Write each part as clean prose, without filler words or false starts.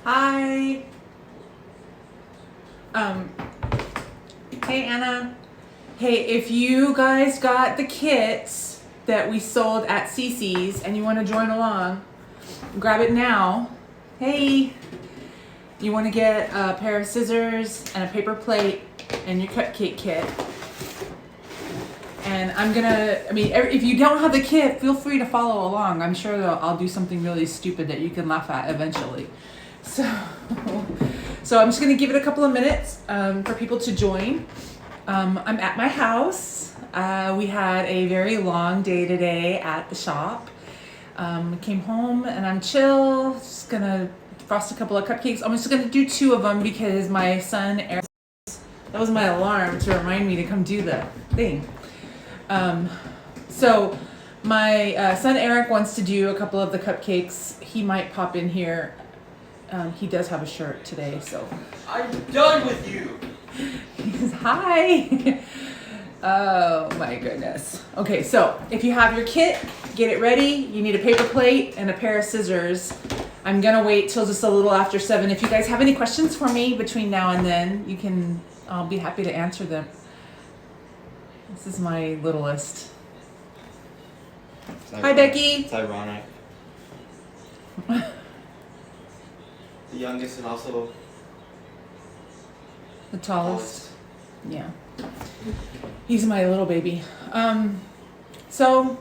Hi. Hey Anna. Hey, if you guys got the kits that we sold at Cece's and you want to join along, grab it now. Hey. You want to get a pair of scissors and a paper plate and your cupcake kit. And if you don't have the kit, feel free to follow along. I'm sure I'll do something really stupid that you can laugh at eventually. So I'm just going to give it a couple of minutes for people to join. I'm at my house. We had a very long day today at the shop. Came home and I'm chill. Just going to frost a couple of cupcakes. I'm just going to do 2 of them because my son, Eric, that was my alarm to remind me to come do the thing. So my son Eric wants to do a couple of the cupcakes. He might pop in here. He does have a shirt today, so. I'm done with you. He says, hi. Oh my goodness. Okay, so if you have your kit, get it ready. You need a paper plate and a pair of scissors. I'm gonna wait till just a little after 7. If you guys have any questions for me between now and then, I'll be happy to answer them. This is my littlest. Hi, Becky. It's ironic. The youngest and also The tallest. Yeah. He's my little baby. So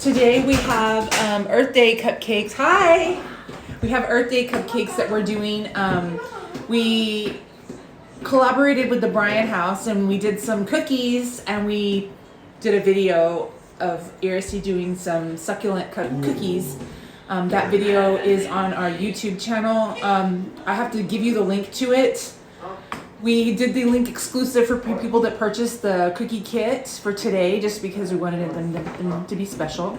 today we have Earth Day cupcakes. Hi. We have Earth Day cupcakes that we're doing. We collaborated with the Bryan House and we did some cookies and we did a video of Irisi doing some succulent cookies. That video is on our YouTube channel. I have to give you the link to it. We did the link exclusive for people that purchased the cookie kit for today just because we wanted them to be special.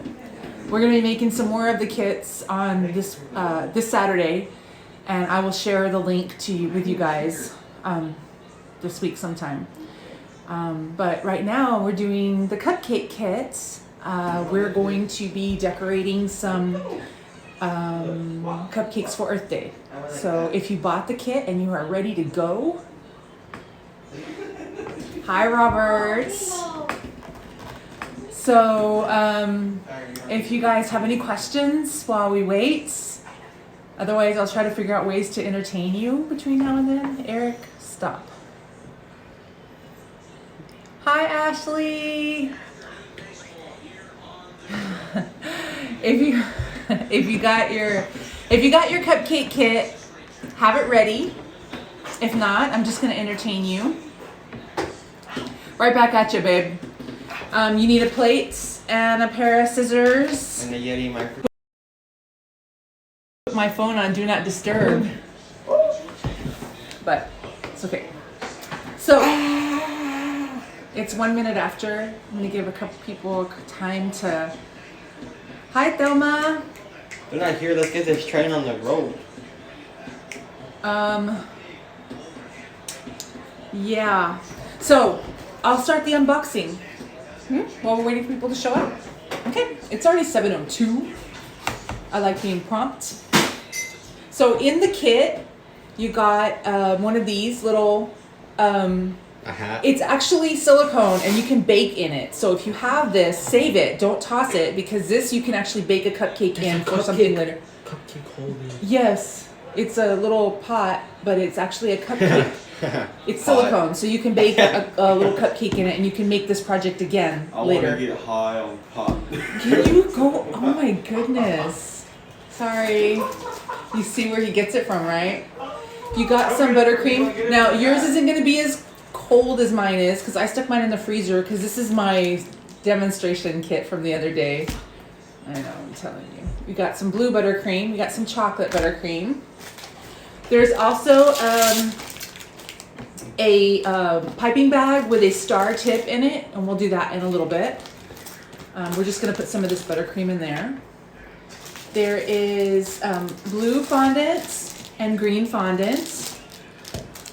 We're going to be making some more of the kits on this Saturday, and I will share the link with you guys this week sometime. But right now we're doing the cupcake kits. We're going to be decorating some cupcakes for Earth Day. So if you bought the kit and you are ready to go, hi Roberts. So if you guys have any questions while we wait, otherwise I'll try to figure out ways to entertain you between now and then. Eric, stop. Hi Ashley. If you got your cupcake kit, have it ready. If not, I'm just gonna entertain you. Right back at you, babe. You need a plate and a pair of scissors. and the Yeti microphone. Put my phone on Do Not Disturb. But it's okay. So it's 1 minute after. I'm gonna give a couple people time to. Hi, Thelma. They're not here. Let's get this train on the road. Yeah. So I'll start the unboxing while we're waiting for people to show up. Okay. It's already 7:02. I like being prompt. So in the kit, you got one of these little. A hat. It's actually silicone and you can bake in it. So if you have this, save it. Don't toss it because this you can actually bake a cupcake in for something later. Cupcake holder. Yes. It's a little pot, but it's actually a cupcake. It's silicone, so you can bake a little cupcake in it and you can make this project again later. I want to get high on pot. Can you go? Oh my goodness. Sorry. You see where he gets it from, right? You got some buttercream. Now, yours isn't going to be as cold as mine is because I stuck mine in the freezer because this is my demonstration kit from the other day. I know, I'm telling you. We got some blue buttercream. We got some chocolate buttercream. There's also a piping bag with a star tip in it, and we'll do that in a little bit. We're just going to put some of this buttercream in there. There is blue fondant and green fondant.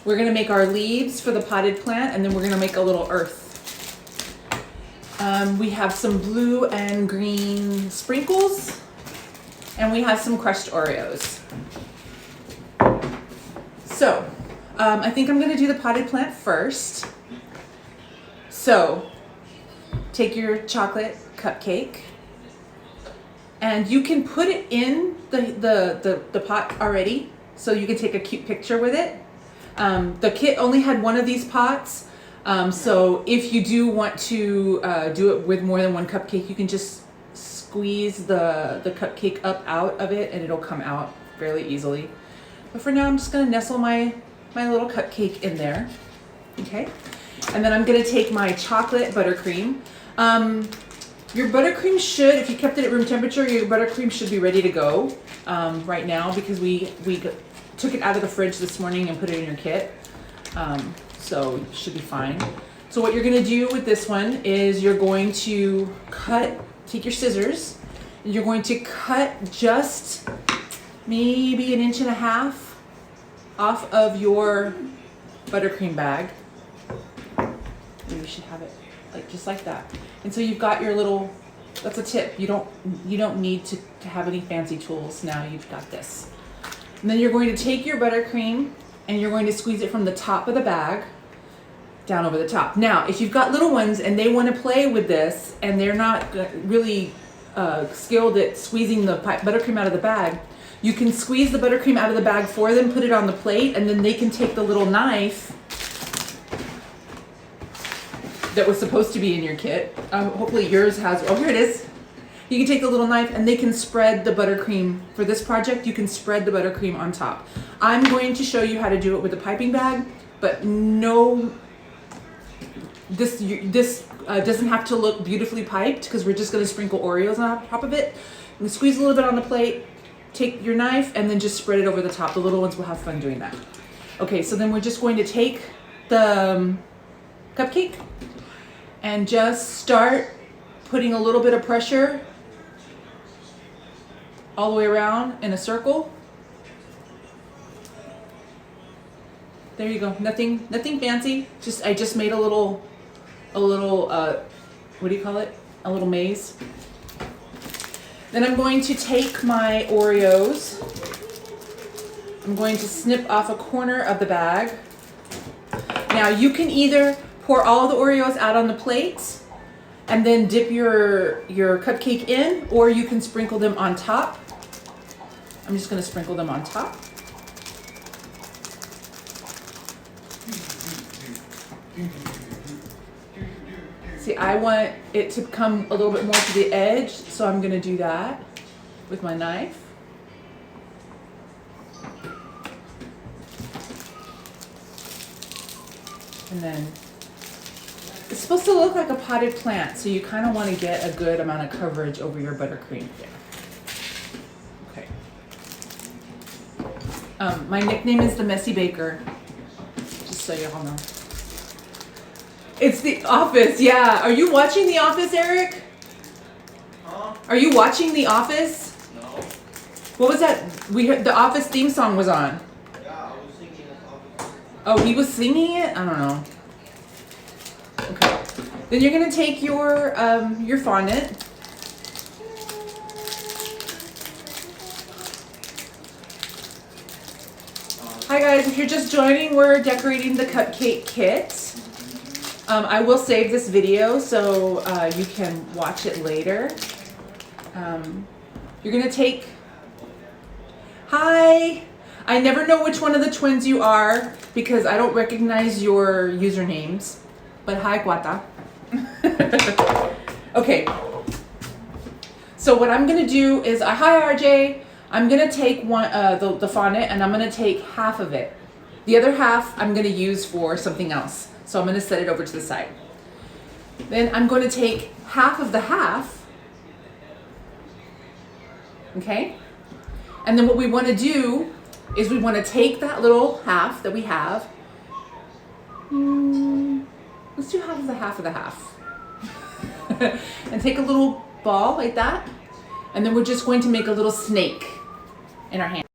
We're going to make our leaves for the potted plant, and then we're going to make a little earth. We have some blue and green sprinkles, and we have some crushed Oreos. So, I think I'm gonna do the potted plant first. So, take your chocolate cupcake, and you can put it in the pot already, so you can take a cute picture with it. The kit only had one of these pots, so if you do want to do it with more than one cupcake, you can just squeeze the cupcake up out of it and it'll come out fairly easily. But for now, I'm just gonna nestle my little cupcake in there, okay? And then I'm gonna take my chocolate buttercream. Your buttercream should, if you kept it at room temperature, your buttercream should be ready to go right now, because we took it out of the fridge this morning and put it in your kit. So it should be fine. So what you're gonna do with this one is you're going to take your scissors, and you're going to cut just maybe 1.5 inches off of your buttercream bag. Maybe you should have it just like that. And so you've got your little, that's a tip. You don't need to have any fancy tools now. You've got this. And then you're going to take your buttercream and you're going to squeeze it from the top of the bag down over the top. Now, if you've got little ones and they want to play with this and they're not really skilled at squeezing the buttercream out of the bag, you can squeeze the buttercream out of the bag for them, put it on the plate, and then they can take the little knife that was supposed to be in your kit. Hopefully yours has, oh, here it is. You can take the little knife and they can spread the buttercream. For this project, you can spread the buttercream on top. I'm going to show you how to do it with a piping bag, but no, this doesn't have to look beautifully piped, because we're just gonna sprinkle Oreos on top of it. And squeeze a little bit on the plate, take your knife, and then just spread it over the top. The little ones will have fun doing that. Okay, so then we're just going to take the cupcake and just start putting a little bit of pressure all the way around in a circle. There you go. Nothing fancy. I just made a little what do you call it? A little maze. Then I'm going to take my Oreos. I'm going to snip off a corner of the bag. Now you can either pour all the Oreos out on the plates and then dip your cupcake in, or you can sprinkle them on top. I'm just gonna sprinkle them on top. See, I want it to come a little bit more to the edge, so I'm gonna do that with my knife. And then it's supposed to look like a potted plant, so you kind of want to get a good amount of coverage over your buttercream there. Okay. My nickname is the Messy Baker, just so you all know. It's The Office, yeah. Are you watching The Office, Eric? Huh? Are you watching The Office? No. What was that? We heard the Office theme song was on. Yeah, I was singing The Office. Oh, he was singing it? I don't know. Okay. Then you're gonna take your fondant. Hi guys, if you're just joining, we're decorating the cupcake kit. I will save this video so you can watch it later. You're gonna take, hi! I never know which one of the twins you are because I don't recognize your usernames. But hi, Guata. Okay. So what I'm gonna do is, hi RJ. I'm gonna take one the fondant and I'm gonna take half of it. The other half I'm gonna use for something else. So I'm gonna set it over to the side. Then I'm going to take half of the half. Okay? And then what we want to do is we want to take that little half that we have. Let's do half of the half of the half. And take a little ball like that. And then we're just going to make a little snake in our hand.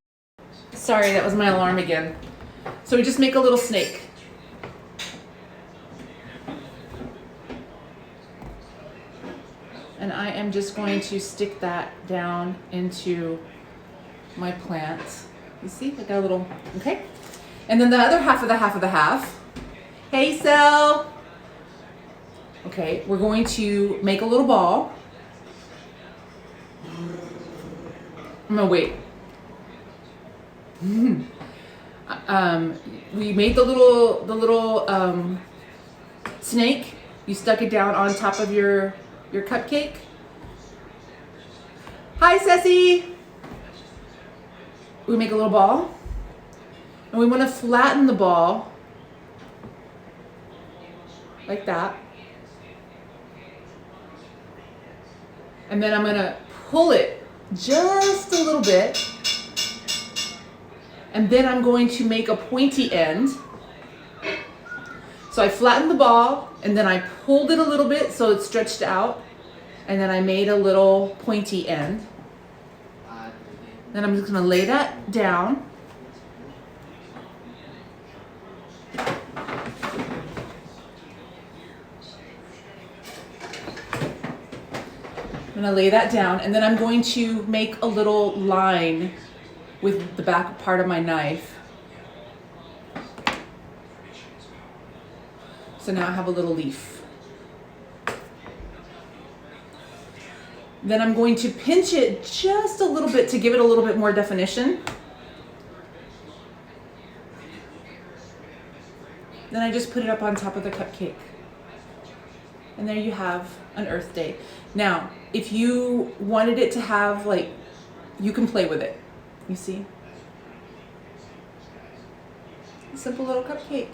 Sorry, that was my alarm again. So we just make a little snake. And I am just going to stick that down into my plant. You see, I got a little, okay? And then the other half of the half of the half. Hey, Sel. Okay, we're going to make a little ball. I'm gonna wait. We made the little snake. You stuck it down on top of your cupcake. Hi, Ceci. We make a little ball, and we want to flatten the ball like that. And then I'm gonna pull it just a little bit. And then I'm going to make a pointy end. So I flattened the ball and then I pulled it a little bit so it stretched out. And then I made a little pointy end. Then I'm just gonna lay that down. I'm gonna lay that down and then I'm going to make a little line with the back part of my knife. So now I have a little leaf. Then I'm going to pinch it just a little bit to give it a little bit more definition. Then I just put it up on top of the cupcake. And there you have an Earth Day. Now, if you wanted it to have like, you can play with it. You see? A simple little cupcake.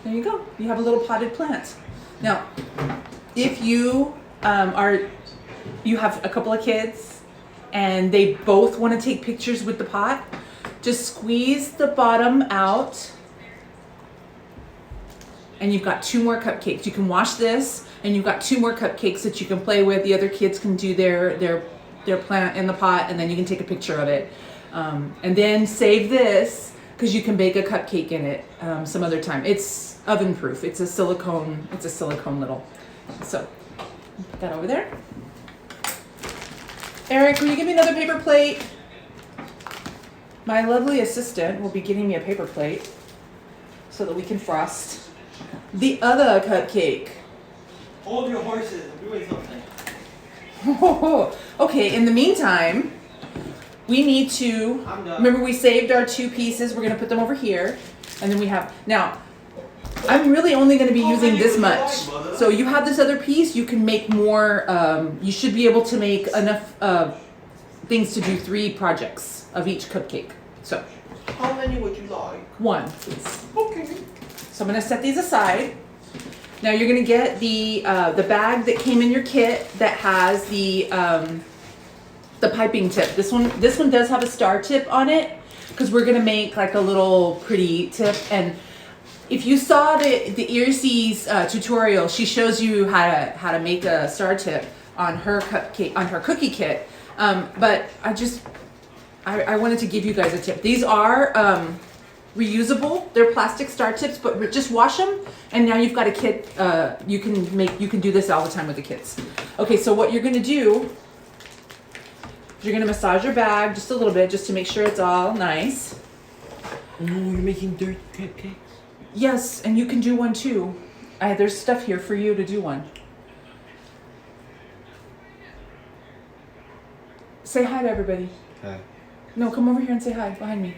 There you go. You have a little potted plant. Now, if you you have a couple of kids and they both want to take pictures with the pot, just squeeze the bottom out and you've got 2 more cupcakes. You can wash this and you've got 2 more cupcakes that you can play with. The other kids can do their plant in the pot and then you can take a picture of it. And then save this because you can bake a cupcake in it some other time. It's oven proof. It's a silicone little. So put that over there. Eric, will you give me another paper plate? My lovely assistant will be getting me a paper plate so that we can frost the other cupcake. Hold your horses. I'm doing something. Okay, in the meantime, we need to, I'm done. remember we saved our 2 pieces. We're going to put them over here. And then we have, now, I'm really only going to be using this much. So you have this other piece, you can make more, you should be able to make enough things to do 3 projects of each cupcake. So. How many would you like? 1, please. Okay. So I'm going to set these aside. Now you're going to get the bag that came in your kit that has the piping tip. This one does have a star tip on it because we're going to make like a little pretty tip. And if you saw the Irisi's tutorial, she shows you how to make a star tip on her cupcake, on her cookie kit. But I wanted to give you guys a tip. These are reusable. They're plastic star tips, but just wash them, and now you've got a kit. You can do this all the time with the kids. Okay, so what you're gonna do is you're gonna massage your bag just a little bit, just to make sure it's all nice. Oh, you're making dirt cupcakes? Yes, and you can do one too. There's stuff here for you to do one. Say hi to everybody. Hi. No, come over here and say hi behind me.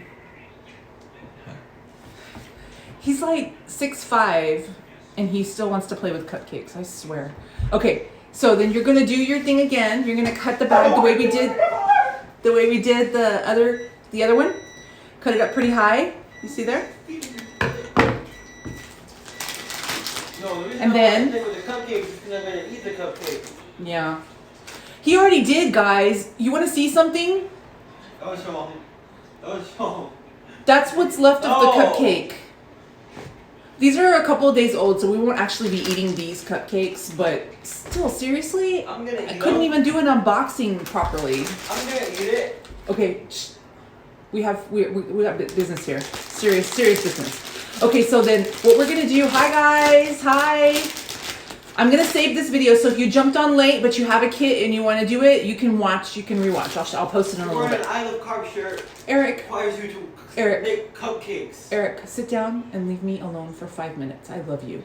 He's like 6'5", and he still wants to play with cupcakes, I swear. Okay, so then you're gonna do your thing again. You're gonna cut the bag the way we did the other one. Cut it up pretty high. You see there? No, the reason And I then- want to stick with the cupcakes is because I'm going to eat the cupcake. Yeah. He already did, guys. You wanna see something? Oh, show. Oh, show. That's what's left of the Oh. cupcake. These are a couple of days old, so we won't actually be eating these cupcakes, but still, seriously, I'm going to I eat couldn't them. even do an unboxing properly. I'm going to eat it. Okay, shh. we have business here. Serious business. Okay, so then what we're gonna do, hi guys, hi. I'm gonna save this video, so if you jumped on late but you have a kit and you want to do it, you can watch, you can rewatch. I'll post it in a little Wearing bit. an I Love Carb shirt Eric, requires you to Eric. make cupcakes. Eric, sit down and leave me alone for 5 minutes. I love you.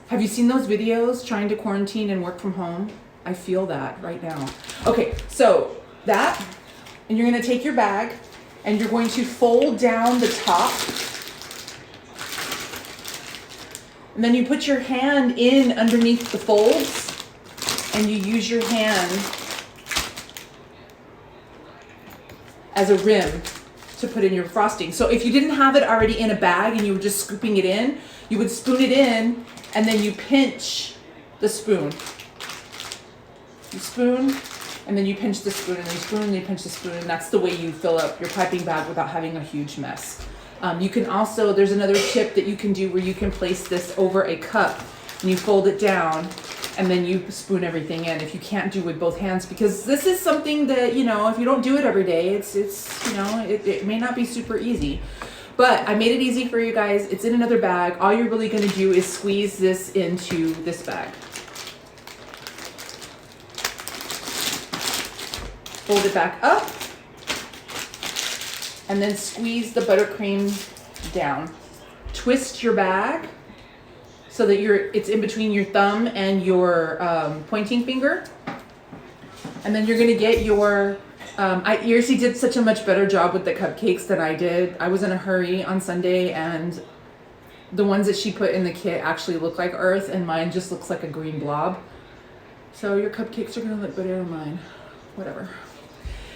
Have you seen those videos trying to quarantine and work from home? I feel that right now. Okay, so that, and you're gonna take your bag and you're going to fold down the top. And then you put your hand in underneath the folds and you use your hand as a rim to put in your frosting. So if you didn't have it already in a bag and you were just scooping it in, you would spoon it in and then you pinch the spoon. You spoon and then you pinch the spoon and you spoon and you pinch the spoon, and that's the way you fill up your piping bag without having a huge mess. You can also, there's another tip that you can do where you can place this over a cup and you fold it down and then you spoon everything in if you can't do with both hands, because this is something that, you know, if you don't do it every day, it's you know, it may not be super easy. But I made it easy for you guys. It's in another bag. All you're really gonna do is squeeze this into this bag. Fold it back up. And then squeeze the buttercream down. Twist your bag so that it's in between your thumb and your pointing finger. And then you're gonna get your, Irsi did such a much better job with the cupcakes than I did. I was in a hurry on Sunday and the ones that she put in the kit actually look like earth and mine just looks like a green blob. So your cupcakes are gonna look better than mine. Whatever.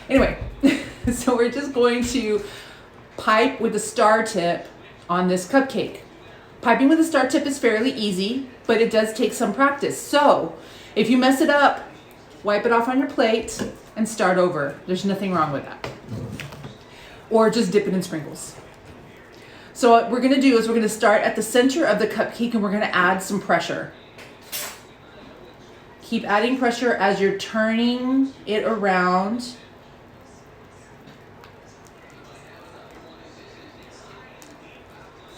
Anyway, so we're just going to pipe with a star tip on this cupcake. Piping with a star tip is fairly easy, but it does take some practice. So if you mess it up, wipe it off on your plate and start over. There's nothing wrong with that. Or just dip it in sprinkles. So what we're gonna do is we're gonna start at the center of the cupcake and we're gonna add some pressure. Keep adding pressure as you're turning it around.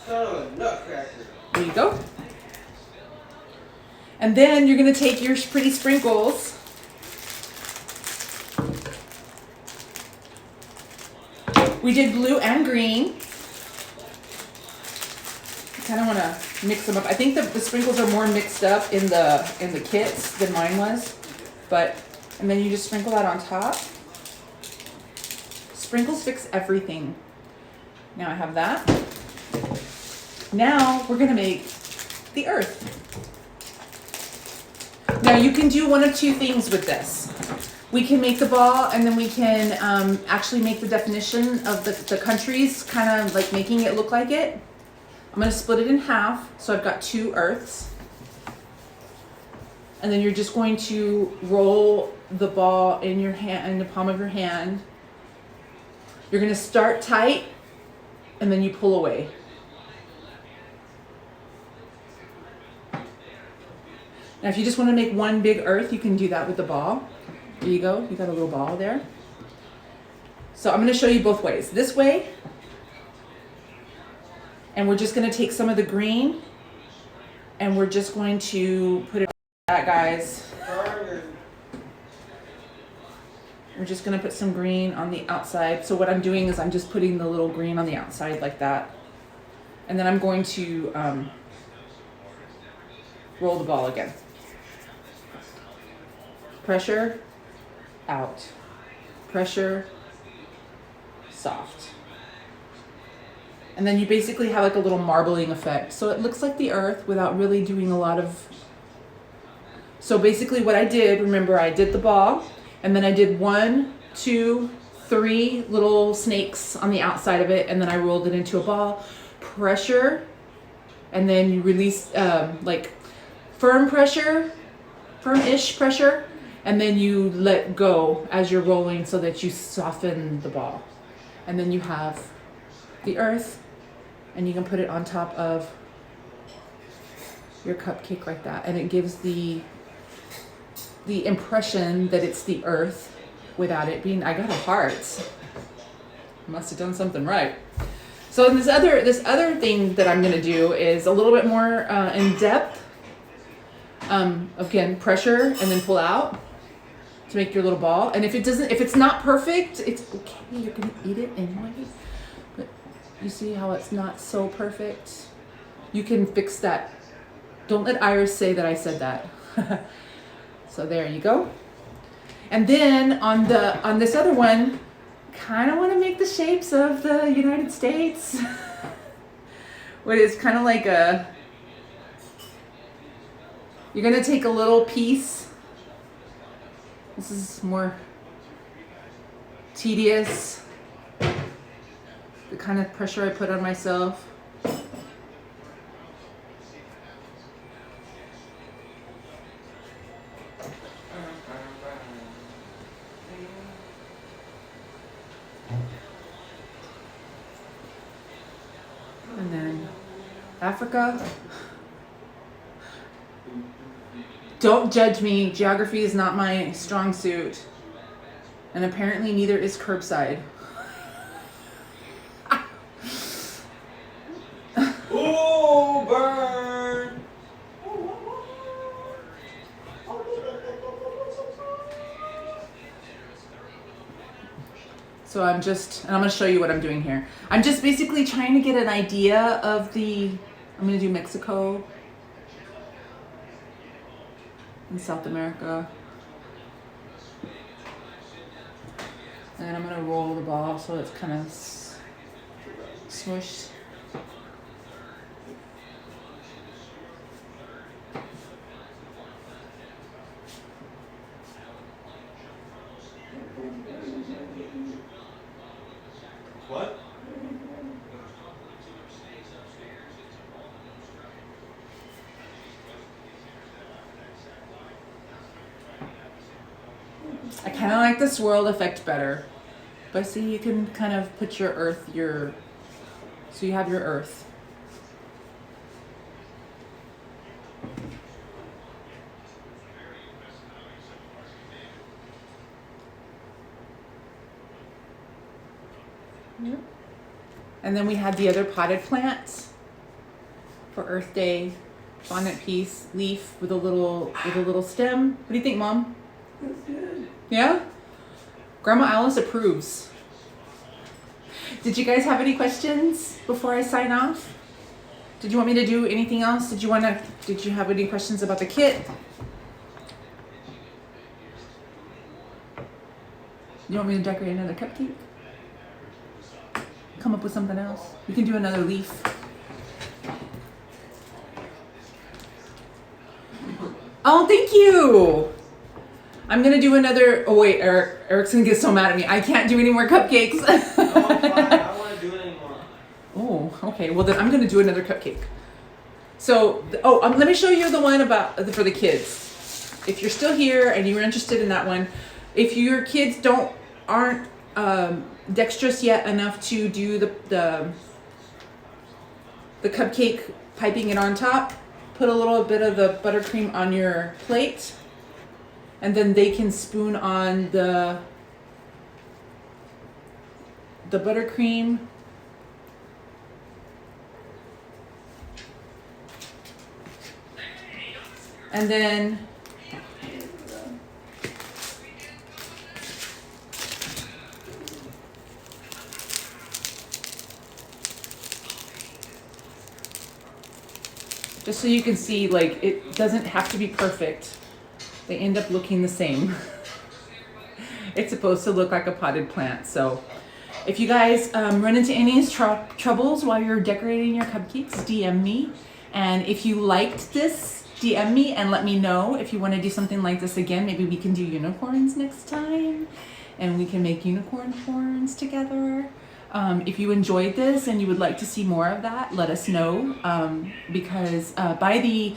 Son of a nutcracker. There you go. And then you're gonna take your pretty sprinkles. We did blue and green. I kind of want to mix them up. I think the sprinkles are more mixed up in the kits than mine was. And then you just sprinkle that on top. Sprinkles fix everything. Now I have that. Now we're gonna make the earth. Now you can do one of two things with this. We can make the ball and then we can actually make the definition of the countries, kind of like making it look like it. I'm gonna split it in half, so I've got two earths. And then you're just going to roll the ball in your hand, in the palm of your hand. You're gonna start tight and then you pull away. Now if you just want to make one big earth, you can do that with the ball. There you go, you got a little ball there. So I'm going to show you both ways. This way, and we're just going to take some of the green and we're just going to put it like that, guys. We're just going to put some green on the outside. So what I'm doing is I'm just putting the little green on the outside like that. And then I'm going to roll the ball again. Pressure, out. Pressure, soft. And then you basically have like a little marbling effect. So it looks like the earth without really doing a lot of... So basically what I did, remember I did the ball, and then I did 1, 2, 3 little snakes on the outside of it, and then I rolled it into a ball. Pressure, and then you release like firm pressure, firm-ish pressure, and then you let go as you're rolling so that you soften the ball. And then you have the earth, and you can put it on top of your cupcake like that, and it gives the impression that it's the earth without it being... I got a heart. Must have done something right. So this other thing that I'm gonna do is a little bit more in depth. Again, pressure and then pull out to make your little ball. And if it's not perfect, it's okay. You're gonna eat it anyway. But you see how it's not so perfect? You can fix that. Don't let Iris say that I said that. So there you go. And then on this other one, kind of want to make the shapes of the United States. What is kind of like a, you're going to take a little piece. This is more tedious. The kind of pressure I put on myself. And then Africa. Don't judge me. Geography is not my strong suit. And apparently neither is curbside. Oh, burn! So and I'm going to show you what I'm doing here. I'm just basically trying to get an idea of I'm going to do Mexico and South America. And then I'm going to roll the ball so it's kind of smushed. What? I kind of like the swirl effect better. But see, you can kind of put your earth, so you have your earth. Yep. And then we had the other potted plants for Earth Day, bonnet piece, leaf with a little stem. What do you think, Mom? That's good. Yeah? Grandma Alice approves. Did you guys have any questions before I sign off? Did you want me to do anything else? Did you have any questions about the kit? You want me to decorate another cupcake? Come up with something else? We can do another leaf. Oh, thank you! I'm gonna do another. Oh wait, Eric's gonna get so mad at me. I can't do any more cupcakes. No, I'm fine. I don't want to do it anymore. Oh, okay. Well then, I'm gonna do another cupcake. So, let me show you the one for the kids. If you're still here and you're interested in that one, if your kids aren't dexterous yet enough to do the cupcake, piping it on top, put a little bit of the buttercream on your plate. And then they can spoon on the buttercream. And then just so you can see, like, it doesn't have to be perfect. They end up looking the same. It's supposed to look like a potted plant. So if you guys run into any troubles while you're decorating your cupcakes, DM me. And if you liked this, DM me and let me know if you want to do something like this again. Maybe we can do unicorns next time. And we can make unicorn horns together. If you enjoyed this and you would like to see more of that, let us know. Because by the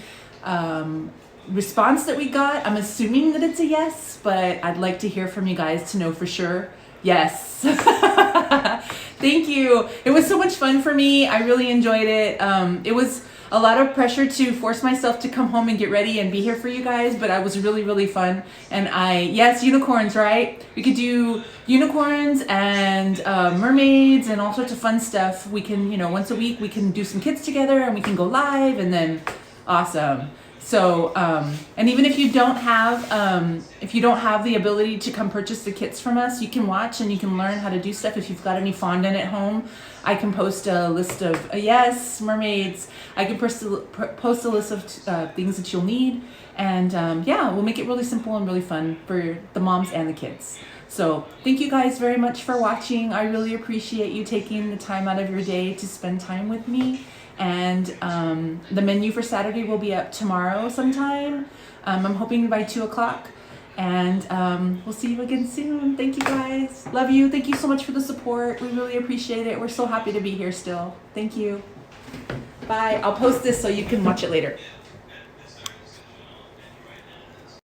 response that we got, I'm assuming that it's a yes, but I'd like to hear from you guys to know for sure. Yes. Thank you. It was so much fun for me. I really enjoyed it. It was a lot of pressure to force myself to come home and get ready and be here for you guys, but it was really, really fun. And yes, unicorns, right? We could do unicorns and mermaids and all sorts of fun stuff. We can, once a week, we can do some kids together and we can go live and then awesome. So, and even if you don't have the ability to come purchase the kits from us, you can watch and you can learn how to do stuff. If you've got any fondant at home, I can post a list of yes, mermaids. I can post a list of things that you'll need, and yeah, we'll make it really simple and really fun for the moms and the kids. So thank you guys very much for watching. I really appreciate you taking the time out of your day to spend time with me. And the menu for Saturday will be up tomorrow sometime. I'm hoping by 2 o'clock. And we'll see you again soon. Thank you guys. Love you. Thank you so much for the support. We really appreciate it. We're so happy to be here still. Thank you. Bye. I'll post this so you can watch it later.